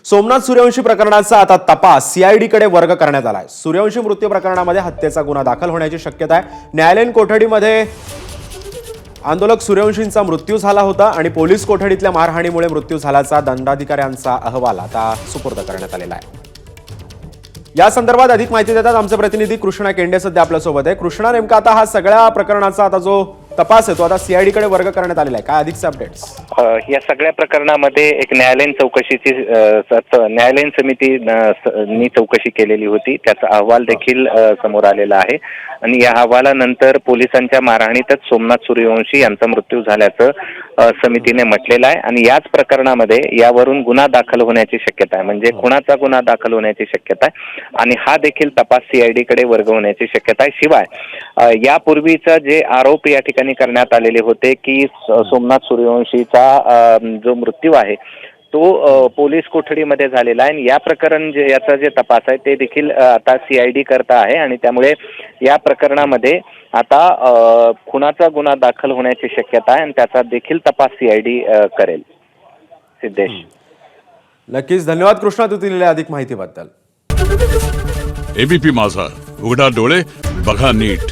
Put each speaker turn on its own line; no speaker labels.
सोमनाथ सूर्यवंशी प्रकरणाचा आता तपास सीआयडीकडे वर्ग करण्यात आलाय। सूर्यवंशी मृत्यू प्रकरणामध्ये हत्येचा गुन्हा दाखल होण्याची शक्यता आहे। न्यायालयीन कोठडीमध्ये आंदोलक सूर्यवंशींचा मृत्यू झाला होता आणि पोलीस कोठडीतल्या मारहाणीमुळे मृत्यू झाल्याचा दंडाधिकाऱ्यांचा अहवाल आता सुपूर्द करण्यात आलेला आहे। या संदर्भात अधिक माहिती देतात आमचे प्रतिनिधी कृष्णा केंडे सध्या आपल्या सोबत आहे। कृष्णा, नेमका आता हा सगळ्या प्रकरणाचा आता जो तपास आहे तो आता सीआयडी कडे वर्ग करण्यात आलेला आहे, काय अधिकचे अपडेट्स?
या सगळ्या प्रकरणामध्ये एक न्यायालयीन चौकशीची न्यायालयीन समितीने चौकशी केलेली होती, त्याचा अहवाल देखील समोर आलेला आहे आणि या अहवालानंतर पोलिसांच्या मारहाणीतच सोमनाथ सूर्यवंशी यांचा मृत्यू झाल्याचं समितीने म्हटलेलं आहे आणि याच प्रकरणामध्ये यावरून गुन्हा दाखल होण्याची शक्यता आहे, म्हणजे खुनाचा गुन्हा दाखल होण्याची शक्यता आहे आणि हा देखील तपास सीआयडी कडे वर्ग होण्याची शक्यता आहे। शिवाय यापूर्वीचा जे आरोप या ठिकाणी करण्यात आलेले होते की सोमनाथ सूर्यवंशीचा जो मृत्यू आहे तो पोलीस कोठडीमध्ये झालेला आहे आणि या प्रकरण जे याचा जे तपास आहे ते देखील आता सीआयडी करता आहे आणि त्यामुळे या प्रकरणामध्ये आता खुनाचा गुन्हा दाखल होण्याची शक्यता आहे आणि त्याचा देखील तपास सीआयडी करेल। सिद्धेश,
नक्कीच धन्यवाद कृष्णा, तू दिलेल्या अधिक माहितीबद्दल।
एबीपी माझा, उघडा डोळे बघा नीट।